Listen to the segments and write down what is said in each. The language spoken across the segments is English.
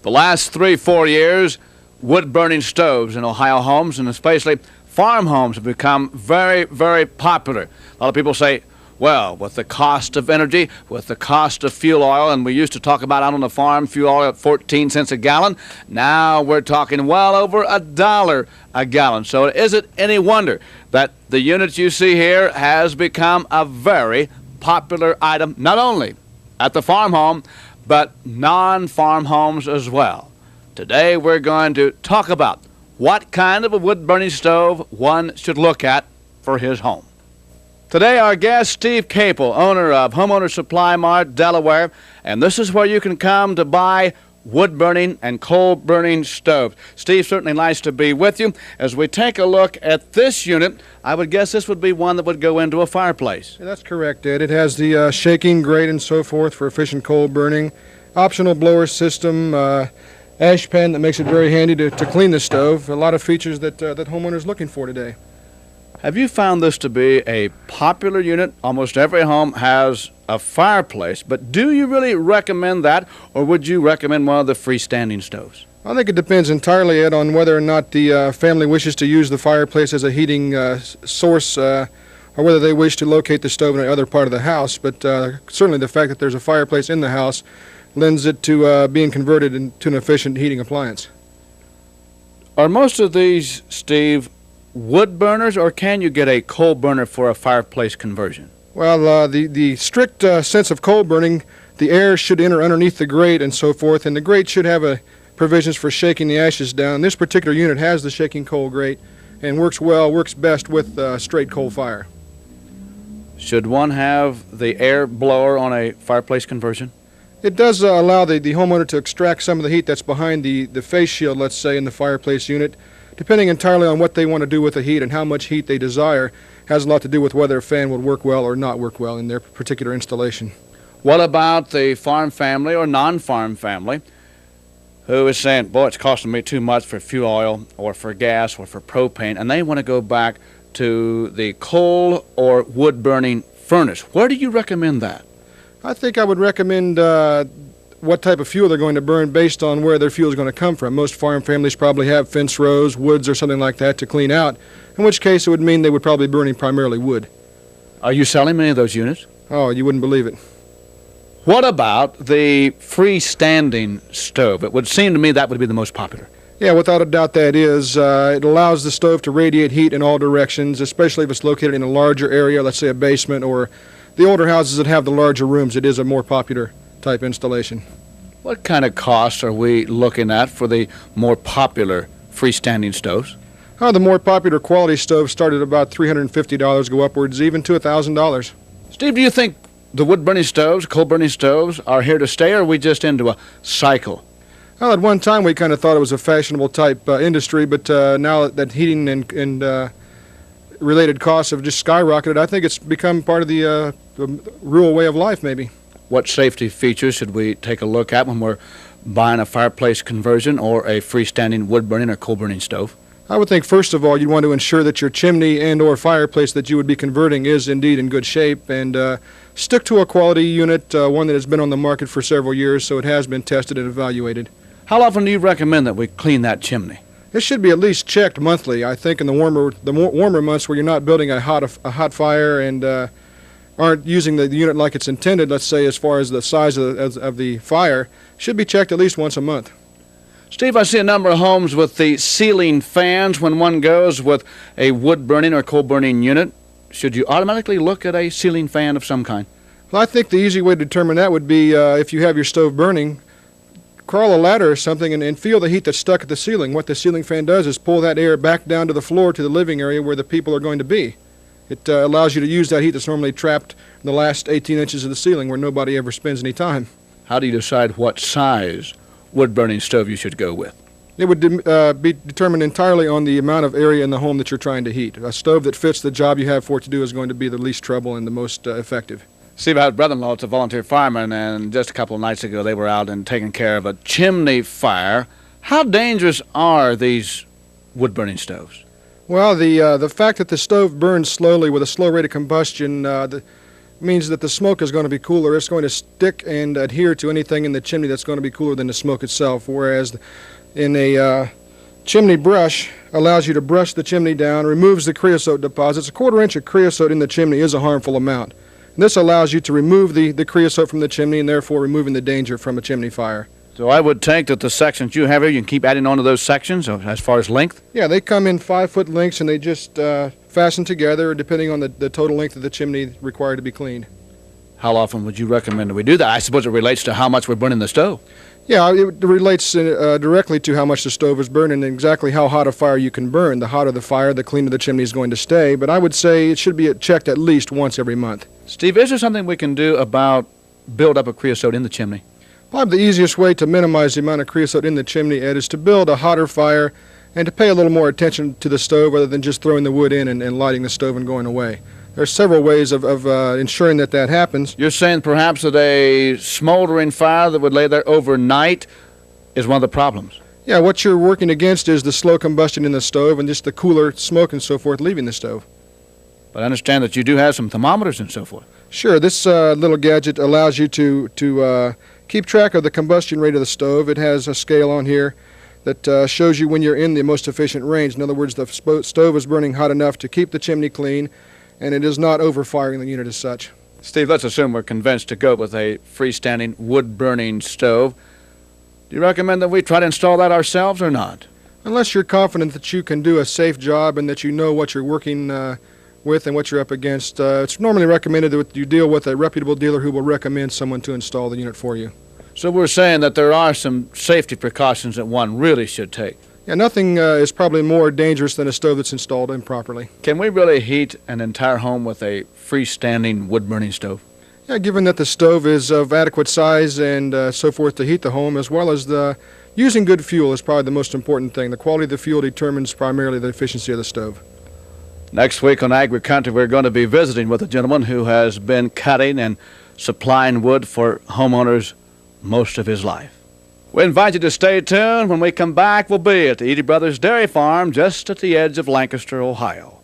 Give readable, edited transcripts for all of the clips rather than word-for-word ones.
The last 3-4 years, wood-burning stoves in Ohio homes, and especially farm homes, have become very, very popular. A lot of people say, well, with the cost of energy, with the cost of fuel oil, and we used to talk about out on the farm fuel oil at 14 cents a gallon, now we're talking well over $1 a gallon. So is it any wonder that the unit you see here has become a very popular item, not only at the farm home, but non-farm homes as well. Today we're going to talk about what kind of a wood-burning stove one should look at for his home. Today our guest, Steve Capel, owner of Homeowner Supply Mart, Delaware, and this is where you can come to buy wood-burning and coal-burning stoves. Steve, certainly nice to be with you. As we take a look at this unit, I would guess this would be one that would go into a fireplace. Yeah, that's correct, Ed. It has the shaking grate and so forth for efficient coal burning, optional blower system, ash pan that makes it very handy to clean the stove. A lot of features that homeowners are looking for today. Have you found this to be a popular unit? Almost every home has a fireplace, but do you really recommend that, or would you recommend one of the freestanding stoves? I think it depends entirely, Ed, on whether or not the family wishes to use the fireplace as a heating source or whether they wish to locate the stove in another part of the house. But certainly the fact that there's a fireplace in the house lends it to being converted into an efficient heating appliance. Are most of these, Steve, wood burners, or can you get a coal burner for a fireplace conversion? Well, the strict sense of coal burning, the air should enter underneath the grate and so forth, and the grate should have provisions for shaking the ashes down. This particular unit has the shaking coal grate and works best with straight coal fire. Should one have the air blower on a fireplace conversion? It does allow the homeowner to extract some of the heat that's behind the face shield, let's say, in the fireplace unit. Depending entirely on what they want to do with the heat and how much heat they desire, has a lot to do with whether a fan would work well or not work well in their particular installation. What about the farm family or non-farm family who is saying, boy, it's costing me too much for fuel oil or for gas or for propane, and they want to go back to the coal or wood-burning furnace? Where do you recommend that? I think I would recommend what type of fuel they're going to burn based on where their fuel is going to come from. Most farm families probably have fence rows, woods, or something like that to clean out, in which case it would mean they would probably be burning primarily wood. Are you selling many of those units? Oh, you wouldn't believe it. What about the freestanding stove? It would seem to me that would be the most popular. Yeah, without a doubt that is. It allows the stove to radiate heat in all directions, especially if it's located in a larger area, let's say a basement, or the older houses that have the larger rooms. It is a more popular type installation. What kind of costs are we looking at for the more popular freestanding stoves? The more popular quality stoves start at about $350, go upwards even to $1,000. Steve, do you think the wood-burning stoves, coal-burning stoves are here to stay, or are we just into a cycle? Well, at one time we kind of thought it was a fashionable type industry, but now that heating and related costs have just skyrocketed, I think it's become part of the rural way of life, maybe. What safety features should we take a look at when we're buying a fireplace conversion or a freestanding wood-burning or coal-burning stove? I would think, first of all, you'd want to ensure that your chimney and or fireplace that you would be converting is indeed in good shape, and stick to a quality unit, one that has been on the market for several years, so it has been tested and evaluated. How often do you recommend that we clean that chimney? It should be at least checked monthly. I think in the warmer months where you're not building a hot fire and aren't using the unit like it's intended, let's say as far as the size of the fire, should be checked at least once a month. Steve, I see a number of homes with the ceiling fans when one goes with a wood-burning or coal-burning unit. Should you automatically look at a ceiling fan of some kind? Well, I think the easy way to determine that would be if you have your stove burning, crawl a ladder or something and feel the heat that's stuck at the ceiling. What the ceiling fan does is pull that air back down to the floor to the living area where the people are going to be. It allows you to use that heat that's normally trapped in the last 18 inches of the ceiling where nobody ever spends any time. How do you decide what size wood-burning stove you should go with? It would be determined entirely on the amount of area in the home that you're trying to heat. A stove that fits the job you have for it to do is going to be the least trouble and the most effective. Steve, I have a brother-in-law that's a volunteer fireman, and just a couple of nights ago they were out and taking care of a chimney fire. How dangerous are these wood-burning stoves? Well, the fact that the stove burns slowly with a slow rate of combustion means that the smoke is going to be cooler. It's going to stick and adhere to anything in the chimney that's going to be cooler than the smoke itself, whereas in a chimney brush allows you to brush the chimney down, removes the creosote deposits. A 1/4 inch of creosote in the chimney is a harmful amount. And this allows you to remove the creosote from the chimney and therefore removing the danger from a chimney fire. So I would think that the sections you have here, you can keep adding on to those sections as far as length? Yeah, they come in 5-foot lengths and they just fasten together depending on the total length of the chimney required to be cleaned. How often would you recommend that we do that? I suppose it relates to how much we're burning the stove. Yeah, it relates directly to how much the stove is burning and exactly how hot a fire you can burn. The hotter the fire, the cleaner the chimney is going to stay, but I would say it should be checked at least once every month. Steve, is there something we can do about build up of creosote in the chimney? Probably the easiest way to minimize the amount of creosote in the chimney, Ed, is to build a hotter fire and to pay a little more attention to the stove rather than just throwing the wood in and lighting the stove and going away. There are several ways of ensuring that happens. You're saying perhaps that a smoldering fire that would lay there overnight is one of the problems? Yeah, what you're working against is the slow combustion in the stove and just the cooler smoke and so forth leaving the stove. But I understand that you do have some thermometers and so forth. Sure, this little gadget allows you to keep track of the combustion rate of the stove. It has a scale on here that shows you when you're in the most efficient range. In other words, the stove is burning hot enough to keep the chimney clean, and it is not overfiring the unit as such. Steve, let's assume we're convinced to go with a freestanding wood-burning stove. Do you recommend that we try to install that ourselves or not? Unless you're confident that you can do a safe job and that you know what you're working with and what you're up against, it's normally recommended that you deal with a reputable dealer who will recommend someone to install the unit for you. So we're saying that there are some safety precautions that one really should take. Yeah, nothing is probably more dangerous than a stove that's installed improperly. Can we really heat an entire home with a freestanding wood-burning stove? Yeah, given that the stove is of adequate size and so forth to heat the home, as well as using good fuel is probably the most important thing. The quality of the fuel determines primarily the efficiency of the stove. Next week on AgriCountry, we're going to be visiting with a gentleman who has been cutting and supplying wood for homeowners most of his life. We invite you to stay tuned. When we come back, we'll be at the Edie Brothers Dairy Farm just at the edge of Lancaster, Ohio.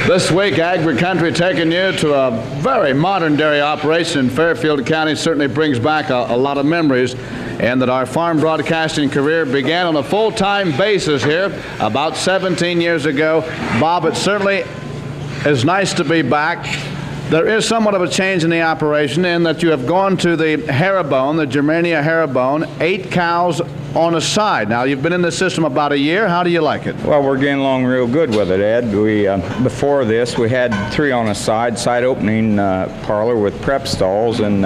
This week, AgriCountry taking you to a very modern dairy operation in Fairfield County. Certainly brings back a lot of memories, and that our farm broadcasting career began on a full-time basis here about 17 years ago. Bob, it certainly is nice to be back. There is somewhat of a change in the operation in that you have gone to the herringbone, the Germania herringbone, 8 cows on a side. Now, you've been in the system about a year. How do you like it? Well, we're getting along real good with it, Ed. Before this, we had 3 on a side opening parlor with prep stalls, and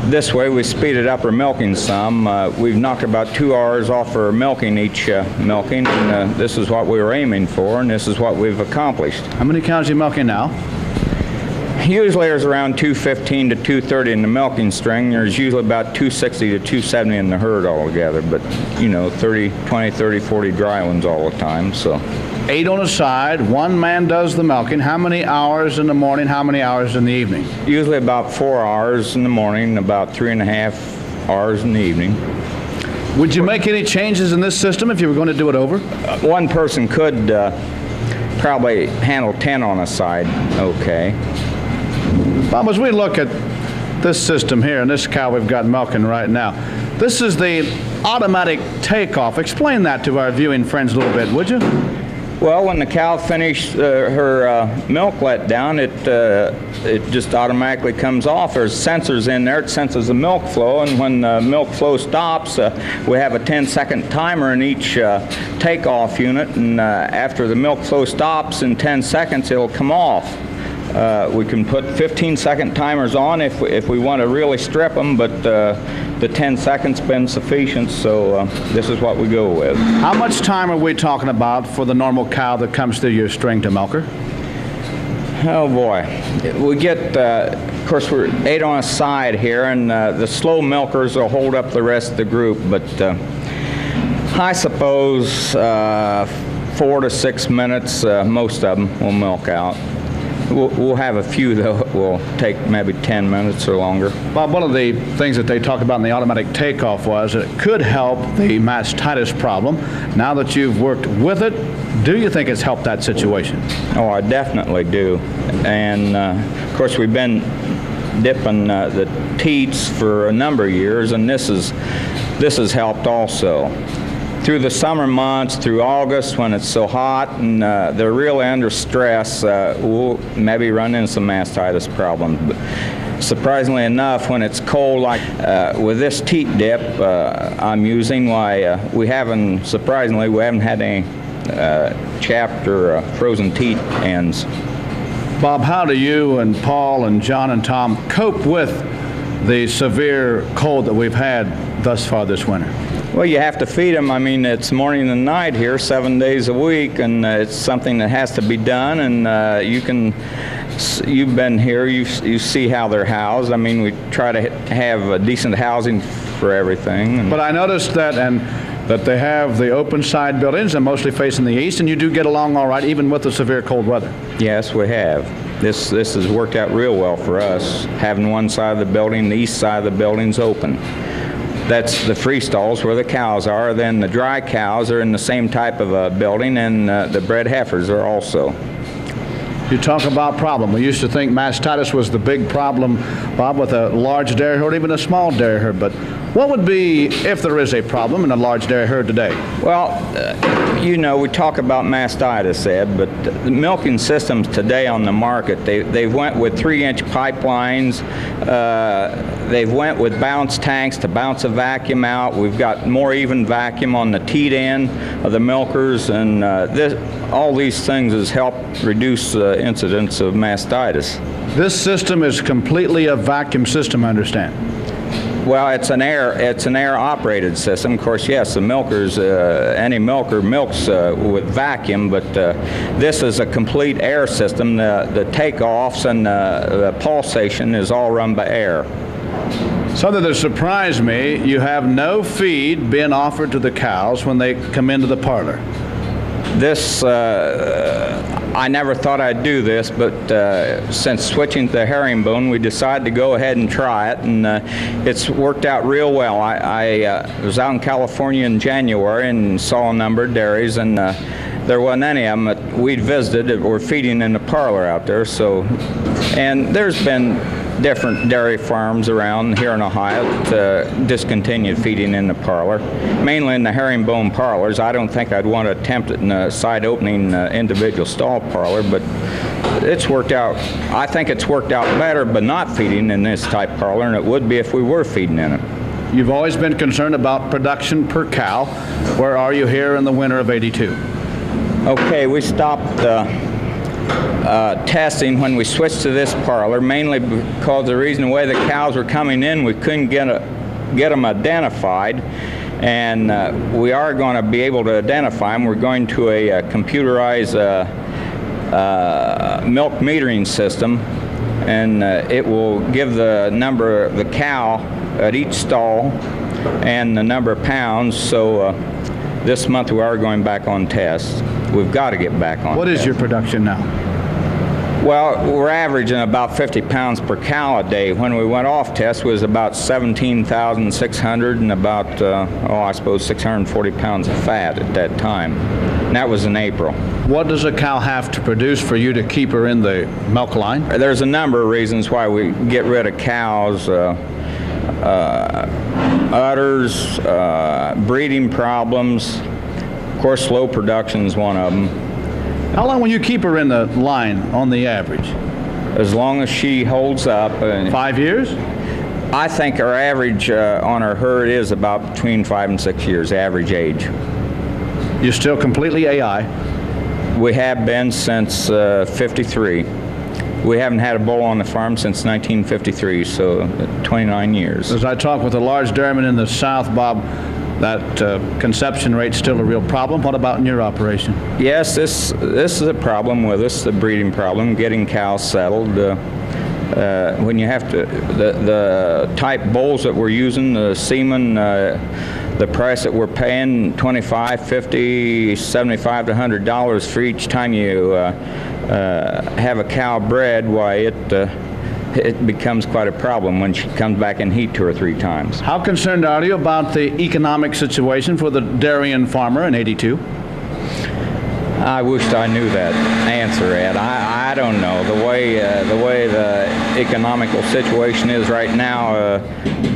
this way we speeded up our milking some. We've knocked about 2 hours off our milking each milking, and this is what we were aiming for, and this is what we've accomplished. How many cows are you milking now? Usually there's around 215 to 230 in the milking string. There's usually about 260 to 270 in the herd altogether, but 20, 30, 40 dry ones all the time. So 8 on a side, 1 man does the milking. How many hours in the morning, how many hours in the evening? Usually about 4 hours in the morning, about 3.5 hours in the evening. Would you make any changes in this system if you were going to do it over? One person could probably handle 10 on a side okay. Bob, as we look at this system here and this cow we've got milking right now, this is the automatic takeoff. Explain that to our viewing friends a little bit, would you? Well, when the cow finishes her milk let down, it just automatically comes off. There's sensors in there. It senses the milk flow, and when the milk flow stops, we have a 10-second timer in each takeoff unit, and after the milk flow stops in 10 seconds, it'll come off. We can put 15-second timers on if we want to really strip them, but the 10 seconds been sufficient, so this is what we go with. How much time are we talking about for the normal cow that comes through your string to milker? Oh boy, we get, of course we're 8 on a side here, and the slow milkers will hold up the rest of the group, but I suppose 4 to 6 minutes, most of them will milk out. We'll have a few, though, it will take maybe 10 minutes or longer. Bob, one of the things that they talked about in the automatic takeoff was that it could help the mastitis problem. Now that you've worked with it, do you think it's helped that situation? Oh, I definitely do. And, of course, we've been dipping the teats for a number of years, and this has helped also. Through the summer months, through August when it's so hot and they're really under stress, we'll maybe run into some mastitis problems. But surprisingly enough, when it's cold, like with this teat dip I'm using, we haven't had any chapped or frozen teat ends. Bob, how do you and Paul and John and Tom cope with the severe cold that we've had thus far this winter? Well, you have to feed them. I mean, it's morning and night here, 7 days a week, and it's something that has to be done. And you've been here, you see how they're housed. I mean, we try to have a decent housing for everything. But I noticed that they have the open side buildings and mostly facing the east, and you do get along all right, even with the severe cold weather. Yes, we have. This has worked out real well for us, having one side of the building, the east side of the building's open. That's the free stalls where the cows are. Then the dry cows are in the same type of a building, and the bred heifers are also. You talk about problem. We used to think mastitis was the big problem, Bob, with a large dairy herd, even a small dairy herd. But what would be, if there is a problem in a large dairy herd today? Well, we talk about mastitis, Ed, but the milking systems today on the market, they've went with 3-inch pipelines. They've went with bounce tanks to bounce a vacuum out. We've got more even vacuum on the teat end of the milkers, and all these things has helped reduce incidence of mastitis. This system is completely a vacuum system, I understand. Well, it's an air-operated system. Of course, yes, the milkers, any milker milks with vacuum, but this is a complete air system. The takeoffs and the pulsation is all run by air. Something that surprised me, you have no feed being offered to the cows when they come into the parlor. This, I never thought I'd do this, but since switching to the herringbone, we decided to go ahead and try it, and it's worked out real well. I was out in California in January and saw a number of dairies, and there wasn't any of them that we'd visited that were feeding in the parlor out there. So, and there's been different dairy farms around here in Ohio that discontinued feeding in the parlor, mainly in the herringbone parlors. I don't think I'd want to attempt it in a side opening individual stall parlor, but it's worked out. I think it's worked out better by not feeding in this type parlor than it would be if we were feeding in it. You've always been concerned about production per cow. Where are you here in the winter of '82? Okay, we stopped testing when we switched to this parlor, mainly because the reason the way the cows were coming in, we couldn't get them identified, and we are going to be able to identify them. We're going to a computerized milk metering system, and it will give the number of the cow at each stall and the number of pounds. So this month we are going back on test. We've got to get back on. What is your production now? Well, we're averaging about 50 pounds per cow a day. When we went off test, it was about 17,600 and about, I suppose 640 pounds of fat at that time. And that was in April. What does a cow have to produce for you to keep her in the milk line? There's a number of reasons why we get rid of cows. Udders, breeding problems. Of course, slow production is one of them. How long will you keep her in the line on the average? As long as she holds up. 5 years? I think our average on our herd is about between 5 and 6 years, average age. You're still completely AI? We have been since 53. We haven't had a bull on the farm since 1953, so 29 years. As I talk with a large dairyman in the South, Bob, that conception rate's still a real problem. What about in your operation? Yes, this is a problem with us, the breeding problem, getting cows settled. When you have to, the type bulls that we're using, the semen, the price that we're paying, $25, $50, $75 to $100 for each time you have a cow bred, why it becomes quite a problem when she comes back in heat 2 or 3 times. How concerned are you about the economic situation for the dairying farmer in 82? I wished I knew that answer, Ed. I don't know. The way the economical situation is right now,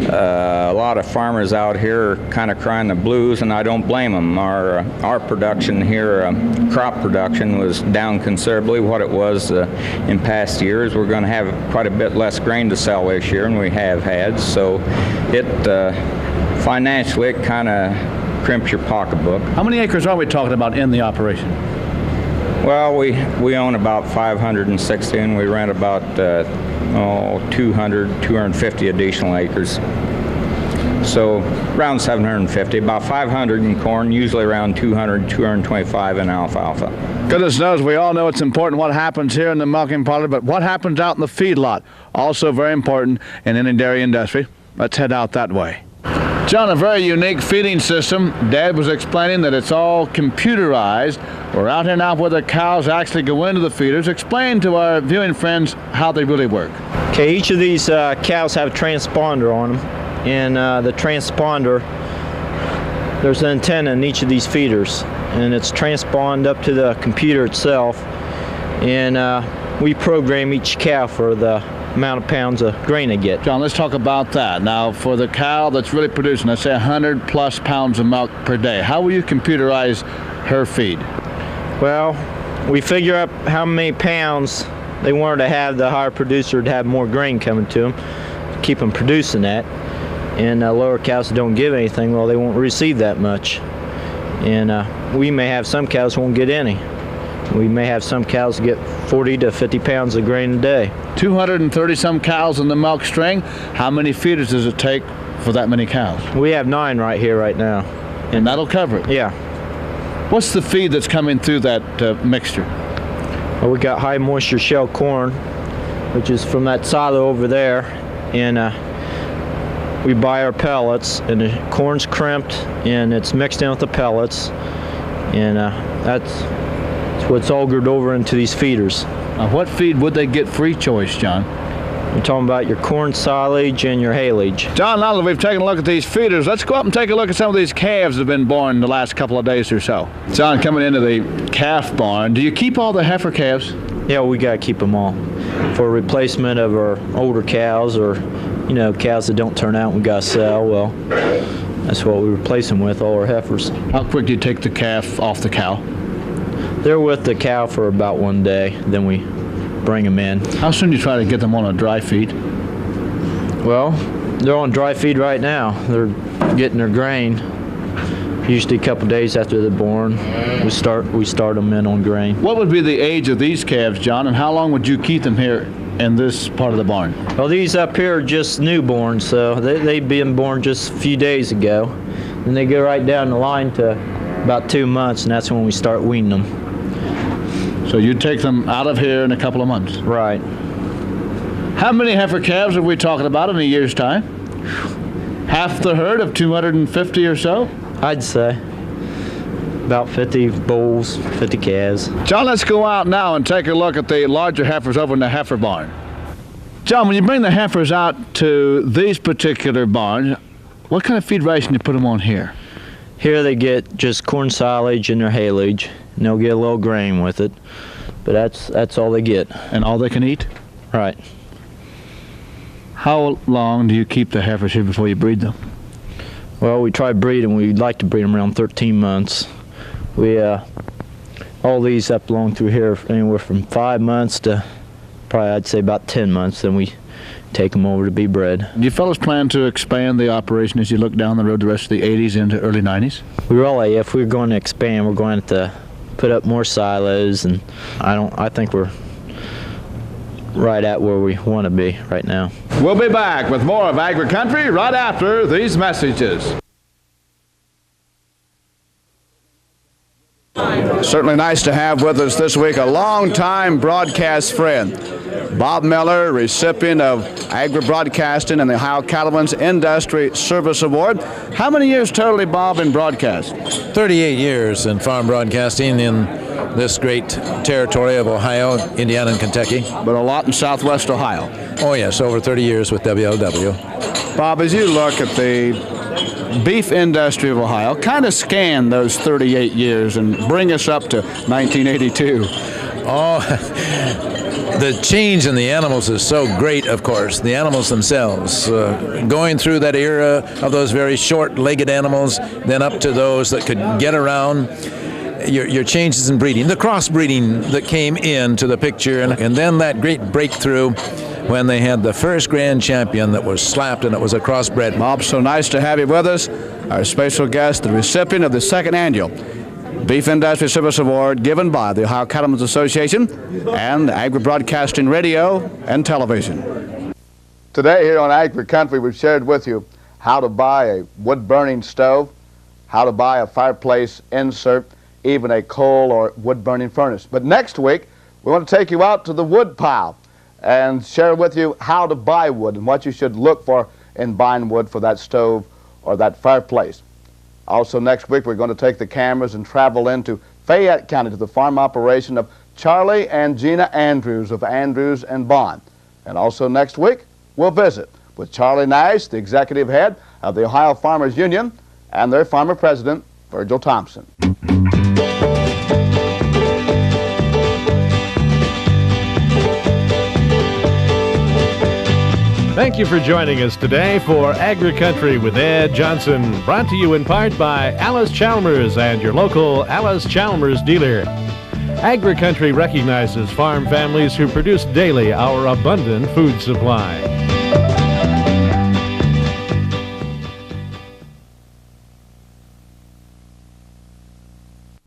a lot of farmers out here are kind of crying the blues, and I don't blame them. Our production here, crop production, was down considerably what it was in past years. We're going to have quite a bit less grain to sell this year than we have had, so financially it kind of crimps your pocketbook. How many acres are we talking about in the operation? Well, we own about 560, and we rent about 250 additional acres. So around 750, about 500 in corn, usually around 200, 225 in alfalfa. Goodness knows, we all know it's important what happens here in the milking parlor, but what happens out in the feedlot, also very important in any dairy industry. Let's head out that way. John, a very unique feeding system. Dad was explaining that it's all computerized. We're out here now where the cows actually go into the feeders. Explain to our viewing friends how they really work. Okay, each of these cows have a transponder on them, and the transponder, there's an antenna in each of these feeders, and it's transponded up to the computer itself, and we program each cow for the amount of pounds of grain they get. John, let's talk about that. Now, for the cow that's really producing, let's say 100 plus pounds of milk per day, how will you computerize her feed? Well, we figure up how many pounds they want her to have, the higher producer, to have more grain coming to them, keep them producing that. And lower cows that don't give anything, well, they won't receive that much. And we may have some cows who won't get any. We may have some cows get 40 to 50 pounds of grain a day. 230 some cows in the milk string. How many feeders does it take for that many cows? We have 9 right here right now. And that'll cover it? Yeah. What's the feed that's coming through that mixture? Well, we got high moisture shell corn, which is from that silo over there. And we buy our pellets, and the corn's crimped, and it's mixed in with the pellets. And that's what's augured over into these feeders. Now, what feed would they get free choice, John? You're talking about your corn silage and your haylage. John, now that we've taken a look at these feeders, let's go up and take a look at some of these calves that have been born the last couple of days or so. John, coming into the calf barn, do you keep all the heifer calves? Yeah, we got to keep them all for replacement of our older cows, or cows that don't turn out and we got to sell. Well, that's what we replace them with, all our heifers. How quick do you take the calf off the cow? They're with the cow for about 1 day, then we bring them in. How soon do you try to get them on a dry feed? Well, they're on dry feed right now. They're getting their grain. Usually a couple days after they're born, we start them in on grain. What would be the age of these calves, John, and how long would you keep them here in this part of the barn? Well, these up here are just newborns, so they've been born just a few days ago. And they go right down the line to about 2 months, and that's when we start weaning them. So you take them out of here in a couple of months? Right. How many heifer calves are we talking about in a year's time? Half the herd of 250 or so? I'd say. About 50 bulls, 50 calves. John, let's go out now and take a look at the larger heifers over in the heifer barn. John, when you bring the heifers out to these particular barns, what kind of feed ration do you put them on here? Here they get just corn silage and their haylage, and they'll get a little grain with it, but that's all they get. And all they can eat? Right. How long do you keep the heifers here before you breed them? Well, we try breeding. We'd like to breed them around 13 months. We all these up along through here anywhere from 5 months to probably I'd say about 10 months. Then we take them over to be bred. Do you fellas plan to expand the operation as you look down the road the rest of the 80s into early 90s? We really, if we're going to expand, we're going to put up more silos, and I think we're right at where we want to be right now. We'll be back with more of AgriCountry right after these messages. Certainly nice to have with us this week a longtime broadcast friend, Bob Miller, recipient of Agri-Broadcasting and the Ohio Cattlemen's Industry Service Award. How many years totally, Bob, in broadcast? 38 years in farm broadcasting in this great territory of Ohio, Indiana, and Kentucky. But a lot in southwest Ohio. Oh yes, over 30 years with WLW. Bob, as you look at the beef industry of Ohio, kind of scan those 38 years and bring us up to 1982. Oh, the change in the animals is so great, of course. The animals themselves, going through that era of those very short-legged animals, then up to those that could get around. Your changes in breeding, the crossbreeding that came into the picture, and then that great breakthrough when they had the first grand champion that was slapped and it was a crossbred. Bob, so nice to have you with us. Our special guest, the recipient of the second annual Beef Industry Service Award given by the Ohio Cattlemen's Association and Agri-Broadcasting Radio and Television. Today here on AgriCountry, we've shared with you how to buy a wood-burning stove, how to buy a fireplace insert, even a coal or wood-burning furnace. But next week, we want to take you out to the wood pile and share with you how to buy wood and what you should look for in buying wood for that stove or that fireplace. Also next week, we're going to take the cameras and travel into Fayette County to the farm operation of Charlie and Gina Andrews of Andrews and Bond. And also next week, we'll visit with Charlie Nash, the executive head of the Ohio Farmers Union, and their farmer president, Virgil Thompson. Thank you for joining us today for AgriCountry with Ed Johnson, brought to you in part by Alice Chalmers and your local Alice Chalmers dealer. AgriCountry recognizes farm families who produce daily our abundant food supply.